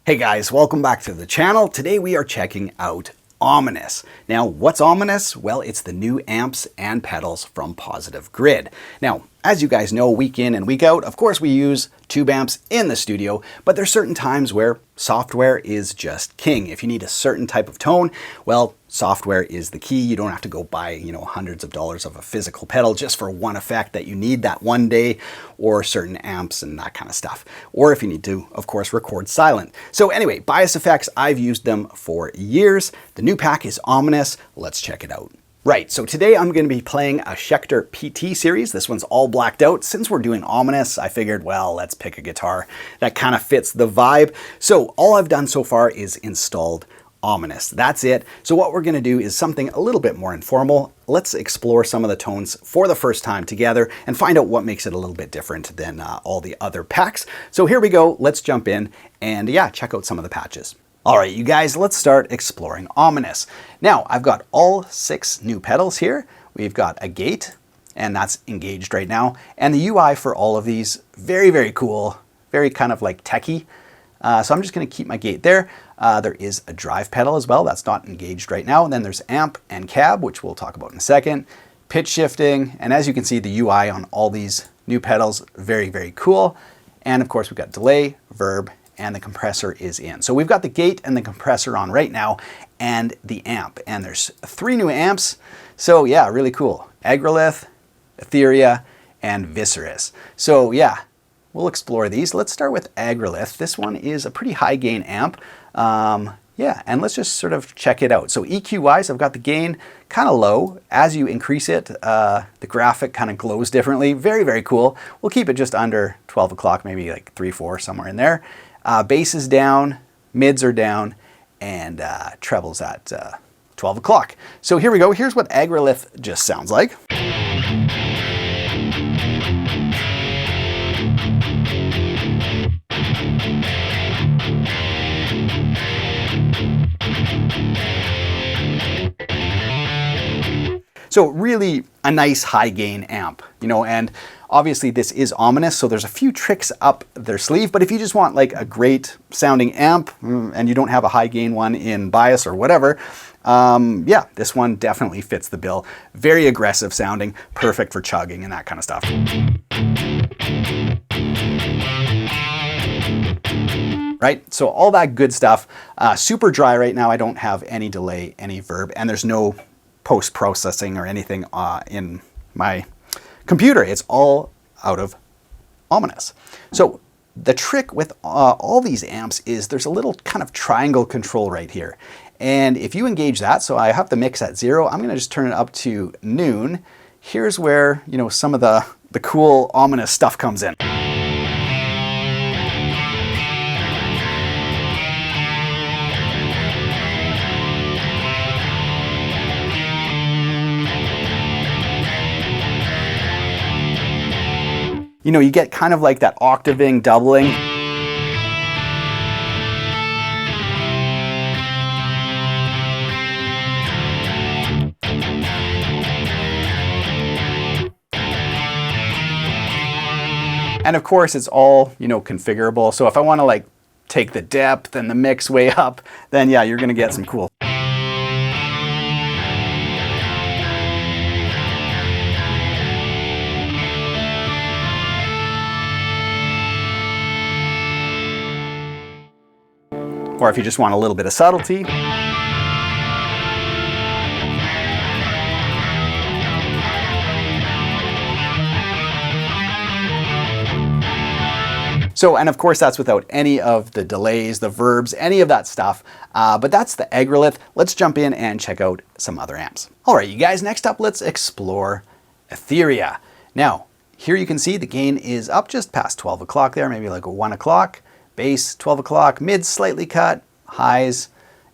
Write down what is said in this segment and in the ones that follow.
Hey guys, welcome back to the channel. Today we are checking out OMNYSS. Now, what's OMNYSS? Well, it's the new amps and pedals from Positive Grid. Now, as you guys know, week in and week out, of course we use tube amps in the studio, but there's certain times where software is just king. If you need a certain type of tone, well, software is the key. You don't have to go buy, hundreds of dollars of a physical pedal just for one effect that you need that one day, or certain amps and that kind of stuff. Or if you need to, of course, record silent. So anyway, Bias Effects, I've used them for years. The new pack is OMNYSS. Let's check it out. Right, so today I'm going to be playing a Schecter PT series. This one's all blacked out. Since we're doing OMNYSS, I figured, well, let's pick a guitar that kind of fits the vibe. So all I've done so far is installed OMNYSS. That's it. So what we're going to do is something a little bit more informal. Let's explore some of the tones for the first time together and find out what makes it a little bit different than all the other packs. So here we go. Let's jump in and check out some of the patches. All right, you guys, let's start exploring OMNYSS. Now, I've got all 6 new pedals here. We've got a gate, and that's engaged right now. And the UI for all of these, very, very cool, very kind of like techie. So I'm just gonna keep my gate there. There is a drive pedal as well. That's not engaged right now. And then there's amp and cab, which we'll talk about in a second. Pitch shifting, and as you can see, the UI on all these new pedals, very, very cool. And of course, we've got delay, verb, and the compressor is in. So we've got the gate and the compressor on right now and the amp. And there's 3 new amps. So yeah, really cool. Agrolith, Etherea, and Visceris. So yeah, we'll explore these. Let's start with Agrolith. This one is a pretty high gain amp. Yeah, and let's just sort of check it out. So EQ wise, I've got the gain kind of low. As you increase it, the graphic kind of glows differently. Very, very cool. We'll keep it just under 12 o'clock, maybe like 3, 4, somewhere in there. Bass is down, mids are down, and trebles at 12 o'clock. So here we go. Here's what Agrolith just sounds like. So really a nice high gain amp, and obviously this is OMNYSS, so there's a few tricks up their sleeve, but if you just want like a great sounding amp and you don't have a high gain one in Bias or whatever, yeah, this one definitely fits the bill. Very aggressive sounding, perfect for chugging and that kind of stuff. Right, so all that good stuff. Super dry right now. I don't have any delay, any verb, and there's no post-processing or anything in my computer. It's all out of OMNYSS. So the trick with all these amps is there's a little kind of triangle control right here. And if you engage that, so I have the mix at 0, I'm gonna just turn it up to noon. Here's where, some of the cool OMNYSS stuff comes in. You get kind of like that octaving, doubling. And of course, it's all, configurable. So if I want to like take the depth and the mix way up, then yeah, you're going to get some cool. Or if you just want a little bit of subtlety. So, and of course that's without any of the delays, the verbs, any of that stuff. But that's the Agrolith. Let's jump in and check out some other amps. All right, you guys, next up, let's explore Etherea. Now, here you can see the gain is up just past 12 o'clock there, maybe like 1 o'clock. Bass, 12 o'clock, mids slightly cut, highs,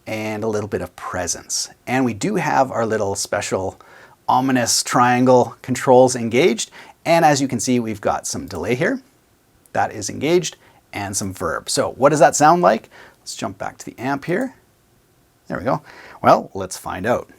and a little bit of presence. And we do have our little special OMNYSS triangle controls engaged. And as you can see, we've got some delay here. That is engaged, and some verb. So what does that sound like? Let's jump back to the amp here. There we go. Well, let's find out.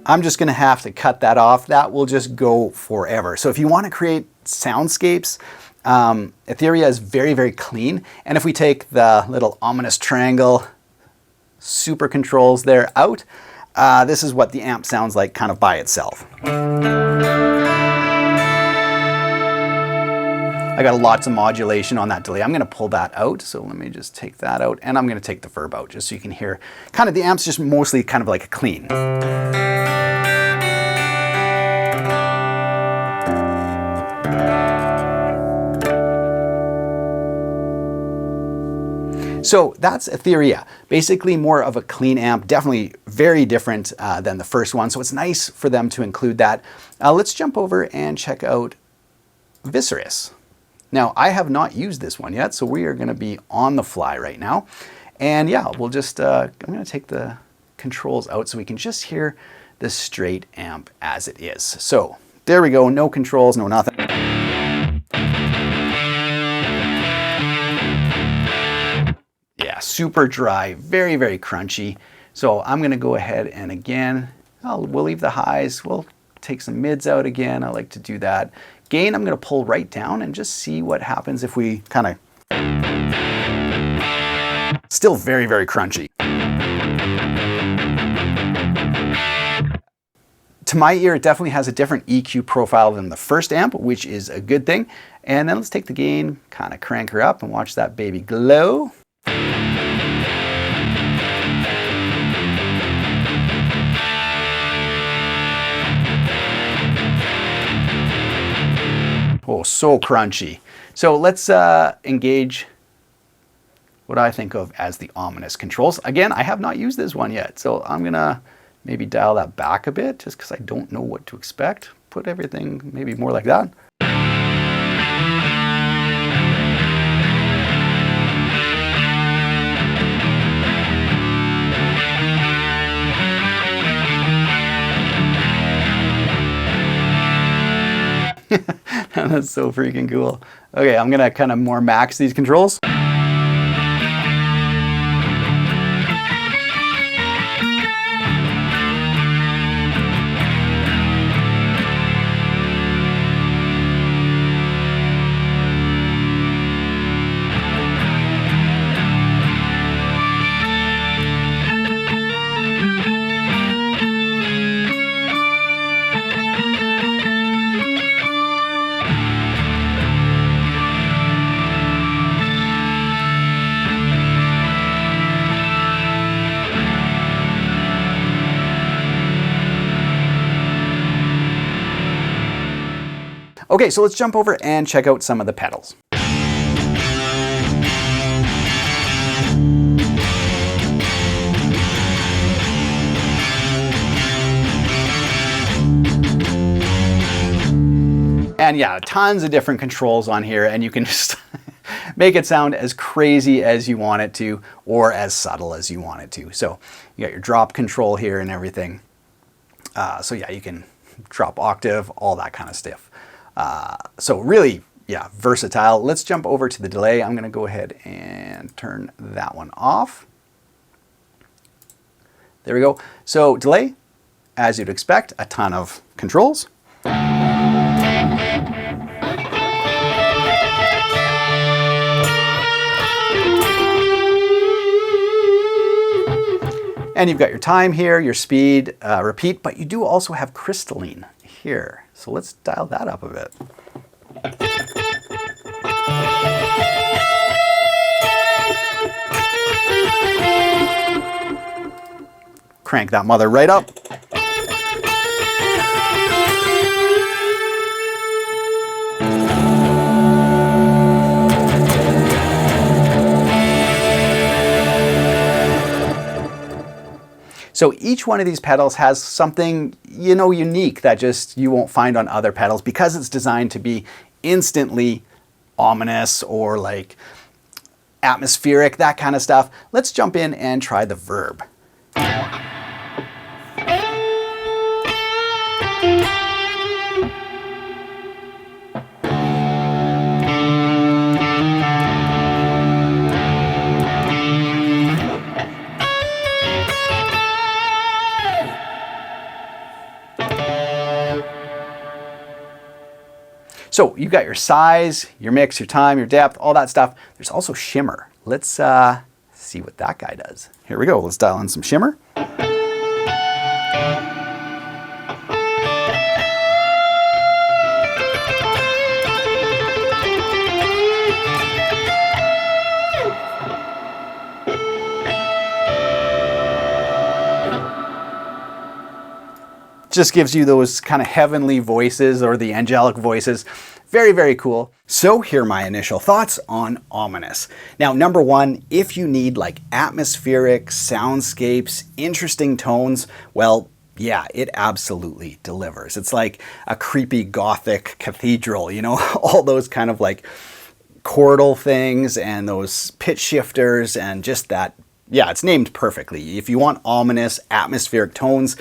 I'm just going to have to cut that off. That will just go forever. So if you want to create soundscapes, Etherea is very, very clean. And if we take the little ominous triangle super controls there out, this is what the amp sounds like kind of by itself. I got lots of modulation on that delay. I'm going to pull that out. So let me just take that out, and I'm going to take the verb out just so you can hear kind of the amp's just mostly kind of like a clean. So that's Etherea, basically more of a clean amp, definitely very different than the first one. So it's nice for them to include that. Let's jump over and check out Visceris. Now, I have not used this one yet, so we are going to be on the fly right now. And yeah, we'll just, I'm going to take the controls out so we can just hear the straight amp as it is. So there we go, no controls, no nothing. Yeah, super dry, very, very crunchy. So I'm going to go ahead and again, we'll leave the highs, we'll take some mids out again. I like to do that. Gain, I'm going to pull right down and just see what happens if we kind of... Still very, very crunchy. To my ear, it definitely has a different EQ profile than the first amp, which is a good thing. And then let's take the gain, kind of crank her up and watch that baby glow. Oh, so crunchy. So let's engage what I think of as the OMNYSS controls. Again, I have not used this one yet, so I'm gonna maybe dial that back a bit just because I don't know what to expect. Put everything maybe more like that. That's so freaking cool. Okay, I'm gonna kind of more max these controls. Okay, so let's jump over and check out some of the pedals. And yeah, tons of different controls on here, and you can just make it sound as crazy as you want it to, or as subtle as you want it to. So you got your drop control here and everything. So yeah, you can drop octave, all that kind of stuff. So really, yeah, versatile. Let's jump over to the delay. I'm going to go ahead and turn that one off. There we go. So delay, as you'd expect, a ton of controls. And you've got your time here, your speed, repeat, but you do also have crystalline here. So let's dial that up a bit. Crank that mother right up. So each one of these pedals has something, you know, unique that just you won't find on other pedals because it's designed to be instantly ominous or like atmospheric, that kind of stuff. Let's jump in and try the verb. So you got your size, your mix, your time, your depth, all that stuff. There's also shimmer. Let's see what that guy does. Here we go. Let's dial in some shimmer. Just gives you those kind of heavenly voices, or the angelic voices. Very, very cool. So here are my initial thoughts on OMNYSS. Now, number one, if you need like atmospheric soundscapes, interesting tones, well, yeah, it absolutely delivers. It's like a creepy gothic cathedral, you know, all those kind of like chordal things and those pitch shifters and just that. Yeah, it's named perfectly. If you want ominous atmospheric tones,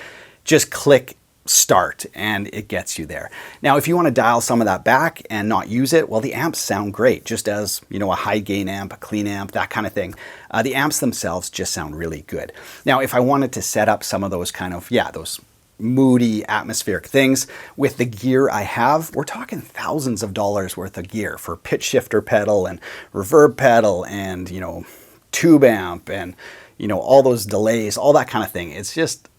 just click start and it gets you there. Now, if you want to dial some of that back and not use it, well, the amps sound great, just as, you know, a high gain amp, a clean amp, that kind of thing. The amps themselves just sound really good. Now, if I wanted to set up some of those kind of, yeah, those moody atmospheric things with the gear I have, we're talking thousands of dollars worth of gear for pitch shifter pedal and reverb pedal and, you know, tube amp and, you know, all those delays, all that kind of thing. It's just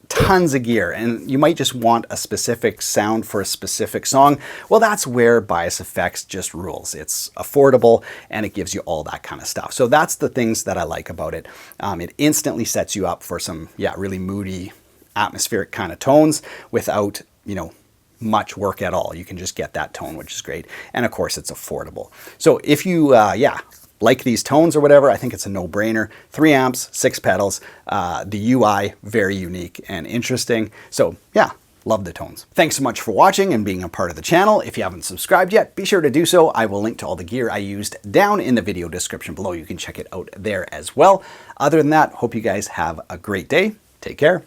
tons of gear, and you might just want a specific sound for a specific song. Well, that's where Bias Effects just rules. It's affordable and it gives you all that kind of stuff. So that's the things that I like about it. It instantly sets you up for some, yeah, really moody, atmospheric kind of tones without, you know, much work at all. You can just get that tone, which is great. And of course, it's affordable. So if you, yeah, like these tones or whatever, I think it's a no-brainer. 3 amps, 6 pedals, the UI, very unique and interesting. So yeah, love the tones. Thanks so much for watching and being a part of the channel. If you haven't subscribed yet, be sure to do so. I will link to all the gear I used down in the video description below. You can check it out there as well. Other than that, hope you guys have a great day. Take care.